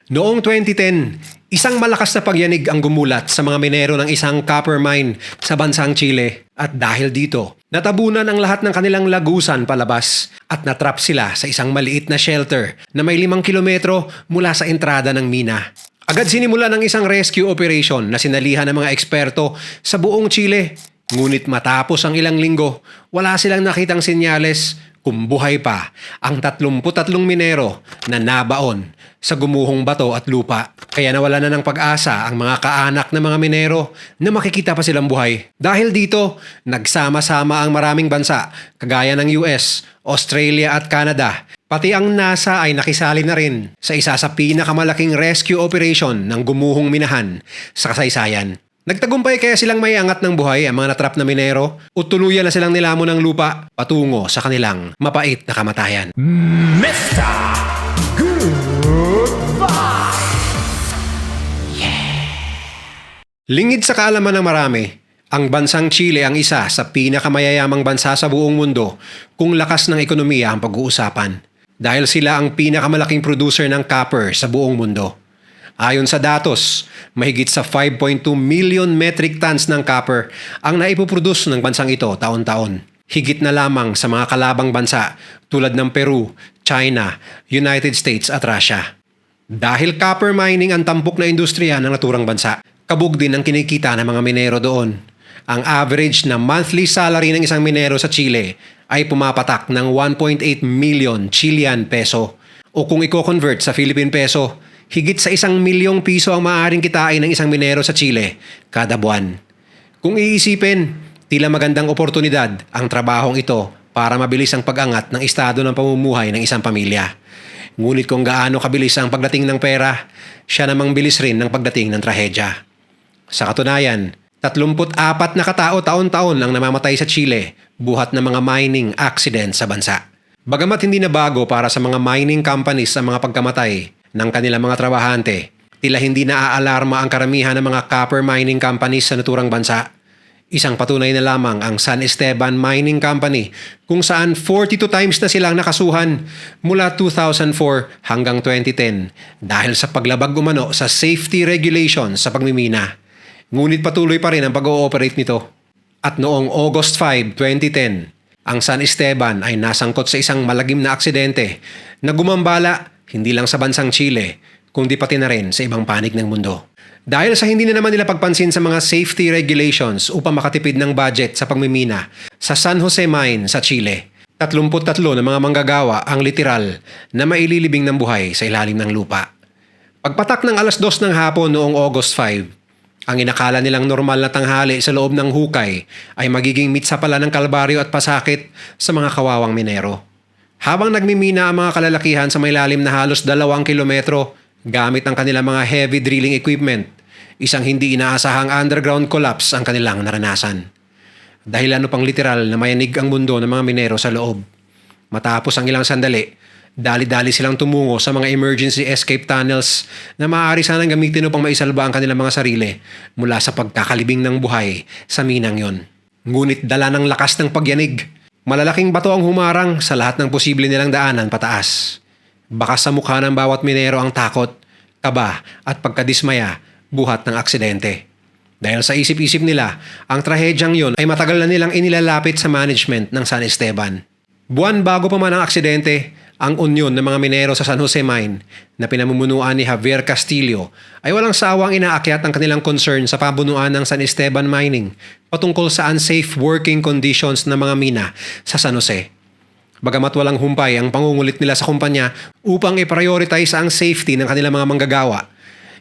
Noong 2010, isang malakas na pagyanig ang gumulat sa mga minero ng isang copper mine sa bansang Chile. At dahil dito, natabunan ang lahat ng kanilang lagusan palabas at natrap sila sa isang maliit na shelter na may 5 kilometro mula sa entrada ng mina. Agad sinimula ng isang rescue operation na sinalihan ng mga eksperto sa buong Chile. Ngunit matapos ang ilang linggo, wala silang nakitang senyales kung buhay pa ang 33 minero na nabaon sa gumuhong bato at lupa. Kaya nawala na ng pag-asa ang mga kaanak ng mga minero na makikita pa silang buhay. Dahil dito, nagsama-sama ang maraming bansa kagaya ng US, Australia at Canada. Pati ang NASA ay nakisali na rin sa isa sa pinakamalaking rescue operation ng gumuhong minahan sa kasaysayan. Nagtagumpay kaya silang may angat ng buhay ang mga natrap na minero o tuluyan na silang nilamon ng lupa patungo sa kanilang mapait na kamatayan. Mr. Goodbye! Lingid sa kaalaman ng marami, ang bansang Chile ang isa sa pinakamayayamang bansa sa buong mundo kung lakas ng ekonomiya ang pag-uusapan. Dahil sila ang pinakamalaking producer ng copper sa buong mundo. Ayon sa datos, mahigit sa 5.2 million metric tons ng copper ang naipoproduce ng bansang ito taon-taon. Higit na lamang sa mga kalabang bansa tulad ng Peru, China, United States at Russia. Dahil copper mining ang tampok na industriya ng naturang bansa, kabog din ang kinikita ng mga minero doon. Ang average na monthly salary ng isang minero sa Chile ay pumapatak ng 1.8 million Chilean peso. O kung i-convert sa Philippine peso, higit sa 1 milyong piso ang maaaring kitain ng isang minero sa Chile kada buwan. Kung iisipin, tila magandang oportunidad ang trabahong ito para mabilis ang pag-angat ng estado ng pamumuhay ng isang pamilya. Ngunit kung gaano kabilis ang pagdating ng pera, siya namang bilis rin ng pagdating ng trahedya. Sa katunayan, 34 na katao taon-taon ang namamatay sa Chile buhat ng mga mining accident sa bansa. Bagamat hindi na bago para sa mga mining companies ang mga pagkamatay ng kanilang mga trabahante, tila hindi naaalarma ang karamihan ng mga copper mining companies sa naturang bansa. Isang patunay na lamang ang San Esteban Mining Company kung saan 42 times na silang nakasuhan mula 2004 hanggang 2010 dahil sa paglabag umano sa safety regulations sa pagmimina. Ngunit patuloy pa rin ang pag-ooperate nito. At noong August 5, 2010, ang San Esteban ay nasangkot sa isang malagim na aksidente na gumambala hindi lang sa bansang Chile, kundi pati na rin sa ibang panig ng mundo. Dahil sa hindi na naman nila pagpansin sa mga safety regulations upang makatipid ng budget sa pagmimina sa San Jose Mine sa Chile, 33 na mga manggagawa ang literal na maililibing ng buhay sa ilalim ng lupa. Pagpatak ng 2:00 ng hapon noong August 5, ang inakala nilang normal na tanghali sa loob ng hukay ay magiging mitsa pala ng kalbaryo at pasakit sa mga kawawang minero. Habang nagmimina ang mga kalalakihan sa may lalim na halos 2 kilometro gamit ang kanilang mga heavy drilling equipment, isang hindi inaasahang underground collapse ang kanilang naranasan. Dahil ano pang literal na mayanig ang mundo ng mga minero sa loob. Matapos ang ilang sandali, dali-dali silang tumungo sa mga emergency escape tunnels na maaari sanang gamitin upang maisalba ang kanilang mga sarili mula sa pagkakalibing ng buhay sa minang yon. Ngunit dala ng lakas ng pagyanig, malalaking bato ang humarang sa lahat ng posible nilang daanan pataas. Baka sa mukha ng bawat minero ang takot, kaba at pagkadismaya buhat ng aksidente. Dahil sa isip-isip nila, ang trahedyang yon ay matagal na nilang inilalapit sa management ng San Esteban. Buwan bago pa man ang aksidente, ang unyon ng mga minero sa San Jose Mine na pinamumunuan ni Javier Castillo ay walang sawang inaakyat ang kanilang concern sa pabunuan ng San Esteban Mining patungkol sa unsafe working conditions ng mga mina sa San Jose. Bagamat walang humpay ang pangungulit nila sa kumpanya upang i-prioritize ang safety ng kanilang mga manggagawa,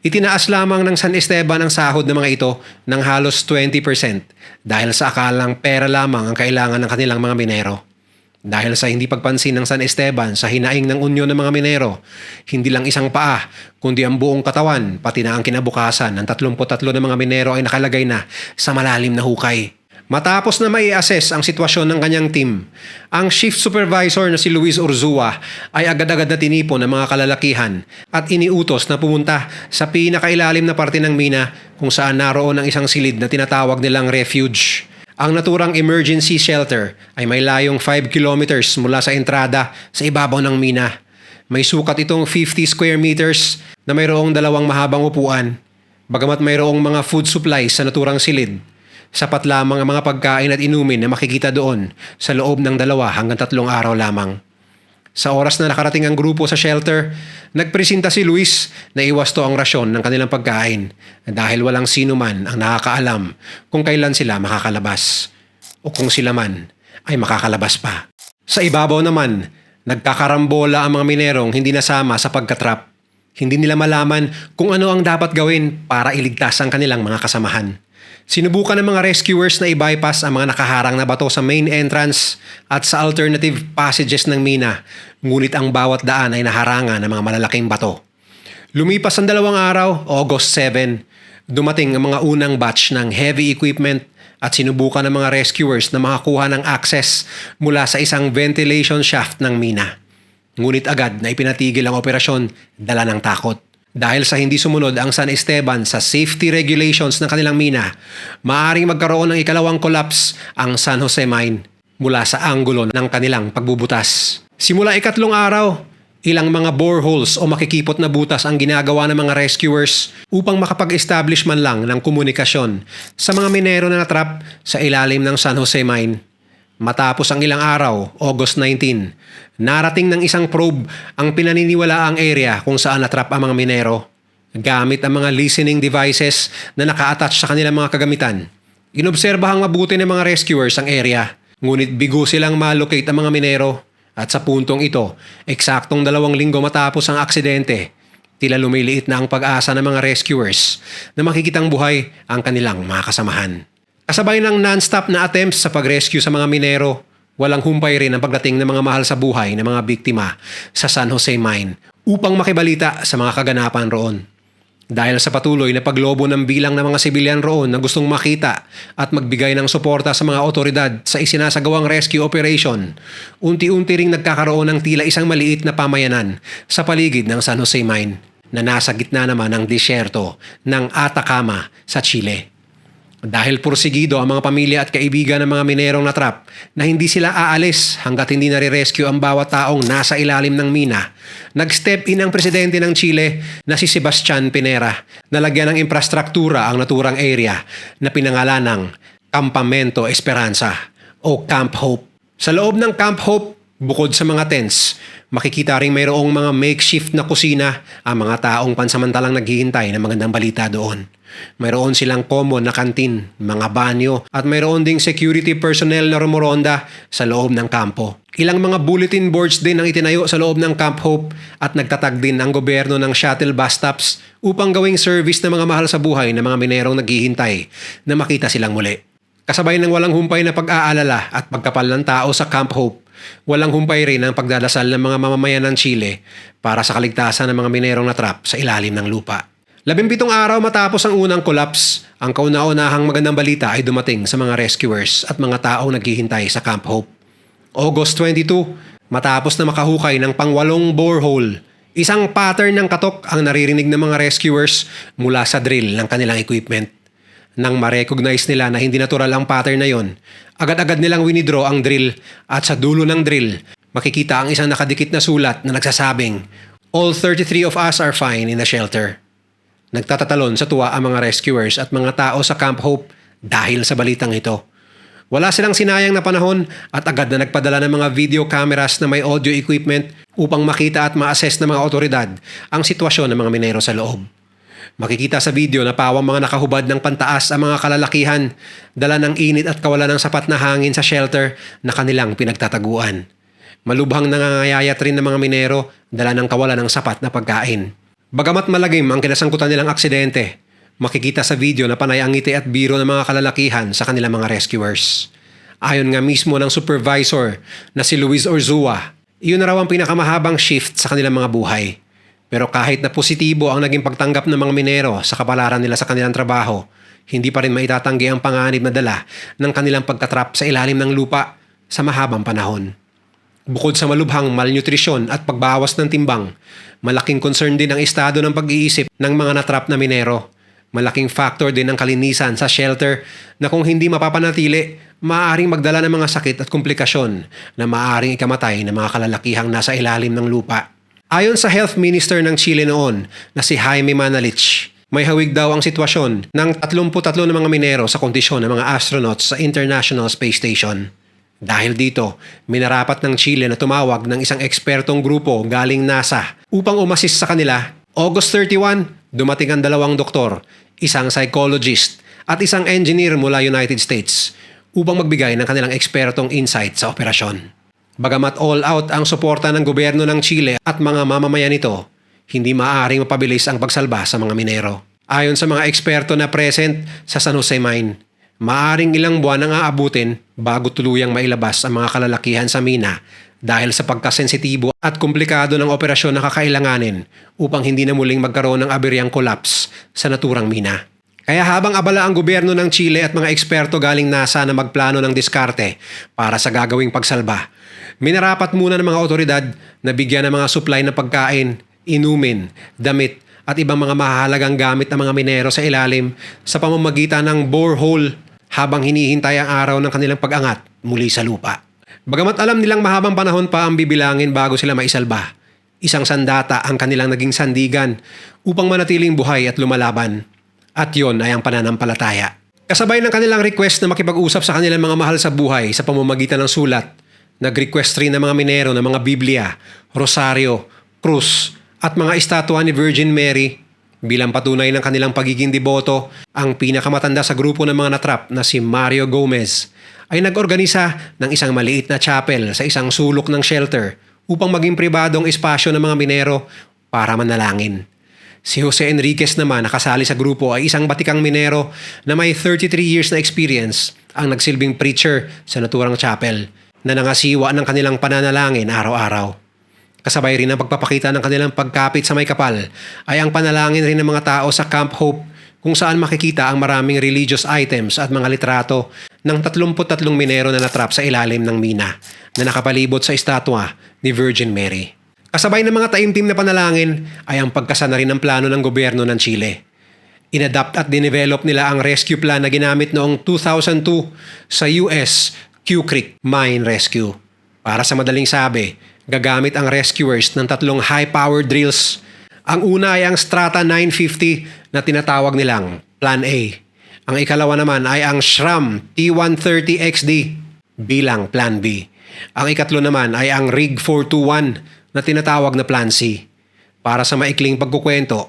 itinaas lamang ng San Esteban ang sahod ng mga ito ng halos 20% dahil sa akalang pera lamang ang kailangan ng kanilang mga minero. Dahil sa hindi pagpansin ng San Esteban sa hinaing ng unyon ng mga minero, hindi lang isang paa, kundi ang buong katawan, pati na ang kinabukasan ng 33 na mga minero ay nakalagay na sa malalim na hukay. Matapos na mai-assess ang sitwasyon ng kanyang team, ang shift supervisor na si Luis Urzua ay agad-agad na tinipon ng mga kalalakihan at iniutos na pumunta sa pinakailalim na parte ng mina kung saan naroon ang isang silid na tinatawag nilang refuge. Ang naturang emergency shelter ay may layong 5 kilometers mula sa entrada sa ibabaw ng mina. May sukat itong 50 square meters na mayroong dalawang mahabang upuan. Bagamat mayroong mga food supplies sa naturang silid, sapat lamang ang mga pagkain at inumin na makikita doon sa loob ng 2 hanggang 3 araw lamang. Sa oras na nakarating ang grupo sa shelter, nagpresenta si Luis na iwasto ang rasyon ng kanilang pagkain dahil walang sino man ang nakakaalam kung kailan sila makakalabas o kung sila man ay makakalabas pa. Sa ibabaw naman, nagkakarambola ang mga minerong hindi nasama sa pagkatrap. Hindi nila malaman kung ano ang dapat gawin para iligtas ang kanilang mga kasamahan. Sinubukan ng mga rescuers na i-bypass ang mga nakaharang na bato sa main entrance at sa alternative passages ng mina, ngunit ang bawat daan ay naharangan ng mga malalaking bato. Lumipas ang 2 araw, August 7, dumating ang mga unang batch ng heavy equipment at sinubukan ng mga rescuers na makakuha ng access mula sa isang ventilation shaft ng mina. Ngunit agad na ipinatigil ang operasyon, dala ng takot. Dahil sa hindi sumunod ang San Esteban sa safety regulations ng kanilang mina, maaaring magkaroon ng ikalawang collapse ang San Jose Mine mula sa anggulo ng kanilang pagbubutas. Simula 3 araw, ilang mga boreholes o makikipot na butas ang ginagawa ng mga rescuers upang makapag-establish man lang ng komunikasyon sa mga minero na natrap sa ilalim ng San Jose Mine. Matapos ang ilang araw, August 19, narating ng isang probe ang pinaniniwalaang area kung saan natrap ang mga minero. Gamit ang mga listening devices na naka-attach sa kanilang mga kagamitan, inobserbahang mabuti ng mga rescuers ang area, ngunit bigo silang malocate ang mga minero. At sa puntong ito, eksaktong 2 linggo matapos ang aksidente, tila lumiliit na ang pag-asa ng mga rescuers na makikitang buhay ang kanilang mga kasamahan. Kasabay ng non-stop na attempts sa pag-rescue sa mga minero, walang humpay rin ang pagdating ng mga mahal sa buhay ng mga biktima sa San Jose Mine upang makibalita sa mga kaganapan roon. Dahil sa patuloy na paglobo ng bilang ng mga sibilyan roon na gustong makita at magbigay ng suporta sa mga otoridad sa isinasagawang rescue operation, unti-unti ring nagkakaroon ng tila isang maliit na pamayanan sa paligid ng San Jose Mine na nasa gitna naman ng disyerto ng Atacama sa Chile. Dahil porsigido ang mga pamilya at kaibigan ng mga minerong natrap na hindi sila aalis hanggat hindi nare-rescue ang bawat taong nasa ilalim ng mina, nag-step in ang presidente ng Chile na si Sebastian Pinera na lagyan ng infrastruktura ang naturang area na pinangalan ng Campamento Esperanza o Camp Hope. Sa loob ng Camp Hope, bukod sa mga tents, makikita ring mayroong mga makeshift na kusina ang mga taong pansamantalang naghihintay ng magandang balita doon. Mayroon silang common na kantin, mga banyo at mayroon ding security personnel na rumoronda sa loob ng kampo. Ilang mga bulletin boards din ang itinayo sa loob ng Camp Hope at nagtatag din ang gobyerno ng shuttle bus stops upang gawing service ng mga mahal sa buhay ng mga minerong naghihintay na makita silang muli. Kasabay ng walang humpay na pag-aalala at pagkapal ng tao sa Camp Hope, walang humpay rin ang pagdadasal ng mga mamamayan ng Chile para sa kaligtasan ng mga minerong natrap sa ilalim ng lupa. 17 araw matapos ang unang collapse, ang kauna-unahang magandang balita ay dumating sa mga rescuers at mga taong naghihintay sa Camp Hope. August 22, matapos na makahukay ng pang-8 borehole, isang pattern ng katok ang naririnig ng mga rescuers mula sa drill ng kanilang equipment. Nang ma-recognize nila na hindi natural ang pattern na yon, agad-agad nilang winidraw ang drill at sa dulo ng drill, makikita ang isang nakadikit na sulat na nagsasabing, "All 33 of us are fine in the shelter." Nagtatatalon sa tuwa ang mga rescuers at mga tao sa Camp Hope dahil sa balitang ito. Wala silang sinayang na panahon at agad na nagpadala ng mga video cameras na may audio equipment upang makita at ma-assess ng mga otoridad ang sitwasyon ng mga minero sa loob. Makikita sa video na pawang mga nakahubad ng pantaas ang mga kalalakihan, dala ng init at kawalan ng sapat na hangin sa shelter na kanilang pinagtataguan. Malubhang nangangayayat rin ng mga minero, dala ng kawalan ng sapat na pagkain. Bagamat malagim ang kinasangkutan nilang aksidente, makikita sa video na panay ang ngiti at biro ng mga kalalakihan sa kanilang mga rescuers. Ayon nga mismo ng supervisor na si Luis Orzua, iyon na raw ang pinakamahabang shift sa kanilang mga buhay. Pero kahit na positibo ang naging pagtanggap ng mga minero sa kapalaran nila sa kanilang trabaho, hindi pa rin maitatanggi ang panganib na dala ng kanilang pagkatrap sa ilalim ng lupa sa mahabang panahon. Bukod sa malubhang malnutrisyon at pagbawas ng timbang, malaking concern din ang estado ng pag-iisip ng mga natrap na minero. Malaking factor din ang kalinisan sa shelter na kung hindi mapapanatili, maaaring magdala ng mga sakit at komplikasyon na maaaring ikamatay ng mga kalalakihang nasa ilalim ng lupa. Ayon sa Health Minister ng Chile noon na si Jaime Manalich, may hawig daw ang sitwasyon ng 33 na mga minero sa kondisyon ng mga astronauts sa International Space Station. Dahil dito, minarapat ng Chile na tumawag ng isang ekspertong grupo galing NASA upang umassist sa kanila. August 31, dumating ang 2 doktor, isang psychologist at isang engineer mula United States upang magbigay ng kanilang ekspertong insight sa operasyon. Bagamat all out ang suporta ng gobyerno ng Chile at mga mamamayan nito, hindi maaaring mapabilis ang pagsalba sa mga minero. Ayon sa mga eksperto na present sa San Jose Mine, maaring ilang buwan ang aabutin bago tuluyang mailabas ang mga kalalakihan sa mina dahil sa pagkasensitibo at komplikado ng operasyon na kakailanganin upang hindi na muling magkaroon ng aberyang collapse sa naturang mina. Kaya habang abala ang gobyerno ng Chile at mga eksperto galing NASA na magplano ng diskarte para sa gagawing pagsalba, minarapat muna ng mga otoridad na bigyan ng mga supply na pagkain, inumin, damit at ibang mga mahalagang gamit ng mga minero sa ilalim sa pamamagitan ng borehole habang hinihintay ang araw ng kanilang pag-angat muli sa lupa. Bagamat alam nilang mahabang panahon pa ang bibilangin bago sila maisalba, isang sandata ang kanilang naging sandigan upang manatiling buhay at lumalaban. At yon ay ang pananampalataya. Kasabay ng kanilang request na makipag-usap sa kanilang mga mahal sa buhay sa pamamagitan ng sulat, nag-request rin ng mga minero ng mga Biblia, rosaryo, krus, at mga estatwa ni Virgin Mary bilang patunay ng kanilang pagiging deboto. Ang pinakamatanda sa grupo ng mga natrap na si Mario Gomez ay nag-organisa ng isang maliit na chapel sa isang sulok ng shelter upang maging pribadong espasyo ng mga minero para manalangin. Si Jose Enriquez naman na kasali sa grupo ay isang batikang minero na may 33 years na experience ang nagsilbing preacher sa naturang chapel na nangasiwa ng kanilang pananalangin araw-araw. Kasabay rin ang pagpapakita ng kanilang pagkapit sa may kapal ay ang panalangin rin ng mga tao sa Camp Hope kung saan makikita ang maraming religious items at mga litrato ng 33 minero na natrap sa ilalim ng mina na nakapalibot sa estatwa ni Virgin Mary. Kasabay ng mga taimtim na panalangin ay ang pagkasana rin ng plano ng gobyerno ng Chile. Inadapt at dinevelop nila ang rescue plan na ginamit noong 2002 sa US Q Creek Mine Rescue. Para sa madaling sabi, gagamit ang rescuers ng 3 high-powered drills. Ang una ay ang Strata 950 na tinatawag nilang Plan A. Ang ikalawa naman ay ang SRAM T130XD bilang Plan B. Ang ikatlo naman ay ang Rig 421 na tinatawag na Plan C. Para sa maikling pagkukwento,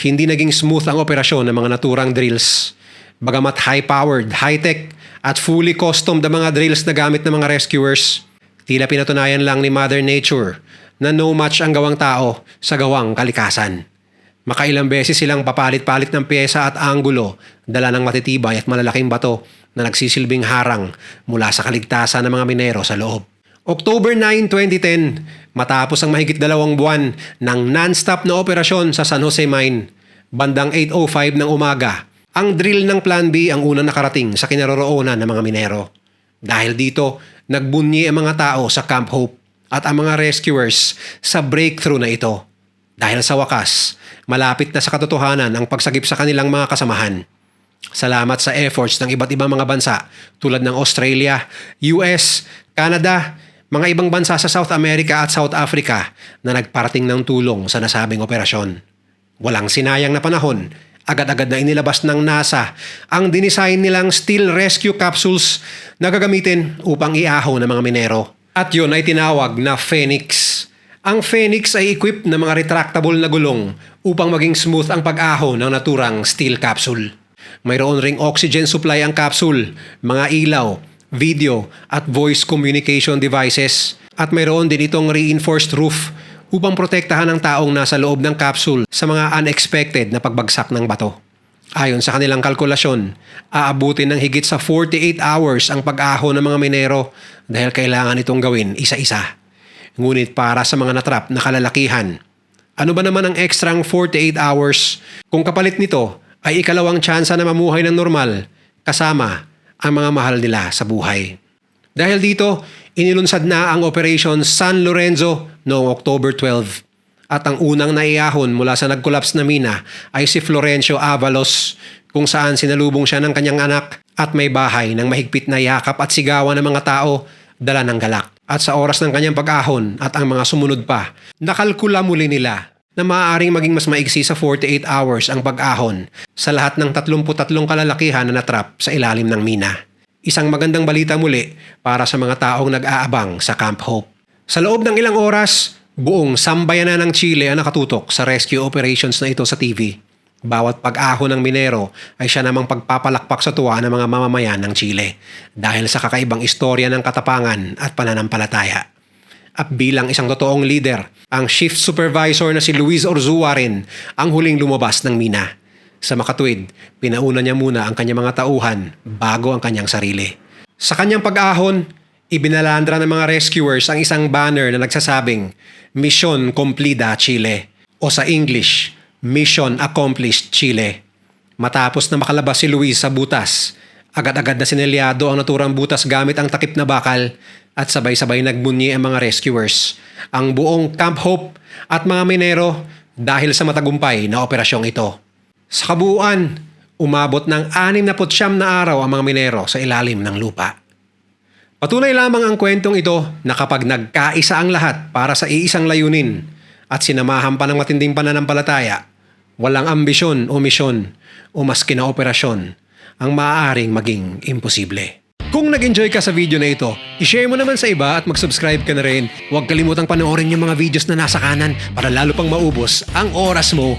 hindi naging smooth ang operasyon ng mga naturang drills. Bagamat high-powered, high-tech at fully customed ang mga drills na gamit ng mga rescuers, tila pinatunayan lang ni Mother Nature na no match ang gawang tao sa gawang kalikasan. Makailang beses silang papalit-palit ng pyesa at anggulo, dala ng matitibay at malalaking bato na nagsisilbing harang mula sa kaligtasan ng mga minero sa loob. October 9, 2010, matapos ang mahigit 2 buwan ng non-stop na operasyon sa San Jose Mine, bandang 8:05 ng umaga, ang drill ng Plan B ang unang nakarating sa kinaroroonan ng mga minero. Dahil dito, nagbunyi ang mga tao sa Camp Hope at ang mga rescuers sa breakthrough na ito. Dahil sa wakas, malapit na sa katotohanan ang pagsagip sa kanilang mga kasamahan. Salamat sa efforts ng iba't ibang mga bansa tulad ng Australia, US, Canada, mga ibang bansa sa South America at South Africa na nagparating ng tulong sa nasabing operasyon. Walang sinayang na panahon, agad-agad na inilabas ng NASA ang dinisign nilang steel rescue capsules na gagamitin upang iahon ng mga minero. At yun ay tinawag na Phoenix. Ang Phoenix ay equipped ng mga retractable na gulong upang maging smooth ang pag-ahon ng naturang steel capsule. Mayroon ring oxygen supply ang capsule, mga ilaw, video at voice communication devices. At mayroon din itong reinforced roof upang protektahan ang taong nasa loob ng capsule sa mga unexpected na pagbagsak ng bato. Ayon sa kanilang kalkulasyon, aabutin ng higit sa 48 hours ang pag-ahon ng mga minero dahil kailangan itong gawin isa-isa. Ngunit para sa mga natrap na kalalakihan, ano ba naman ang ekstrang 48 hours kung kapalit nito ay ikalawang tsansa na mamuhay ng normal kasama ang mga mahal nila sa buhay. Dahil dito, inilunsad na ang Operation San Lorenzo noong October 12. At ang unang naiahon mula sa nagkolaps na mina ay si Florencio Avalos, kung saan sinalubong siya ng kanyang anak at may bahay ng mahigpit na yakap at sigawan ng mga tao dala ng galak. At sa oras ng kanyang pag-ahon at ang mga sumunod pa, nakalkula muli nila na maaaring maging mas maigsi sa 48 hours ang pag-ahon sa lahat ng 33 kalalakihan na natrap sa ilalim ng mina. Isang magandang balita muli para sa mga taong nag-aabang sa Camp Hope. Sa loob ng ilang oras, buong sambayanan ng Chile ang nakatutok sa rescue operations na ito sa TV. Bawat pag-ahon ng minero ay siya namang pagpapalakpak sa tuwa ng mga mamamayan ng Chile dahil sa kakaibang istorya ng katapangan at pananampalataya. At bilang isang totoong leader, ang shift supervisor na si Luis Orzua rin ang huling lumabas ng mina. Sa makatuwid, pinauna niya muna ang kanyang mga tauhan bago ang kanyang sarili. Sa kanyang pag-ahon, ibinalandra ng mga rescuers ang isang banner na nagsasabing Mission Cumplida Chile o sa English, Mission Accomplished Chile. Matapos na makalabas si Luis sa butas, agad-agad na sinelyado ang naturang butas gamit ang takip na bakal at sabay-sabay nagbunyi ang mga rescuers, ang buong Camp Hope at mga minero dahil sa matagumpay na operasyong ito. Sa kabuuan, umabot ng 69 na araw ang mga minero sa ilalim ng lupa. Patunay lamang ang kwentong ito na kapag nagkaisa ang lahat para sa iisang layunin at sinamahan pa ng matinding pananampalataya, walang ambisyon o misyon o maski na operasyon ang maaaring maging imposible. Kung nag-enjoy ka sa video na ito, i-share mo naman sa iba at mag-subscribe ka na rin. Huwag kalimutang panoorin yung mga videos na nasa kanan para lalo pang maubos ang oras mo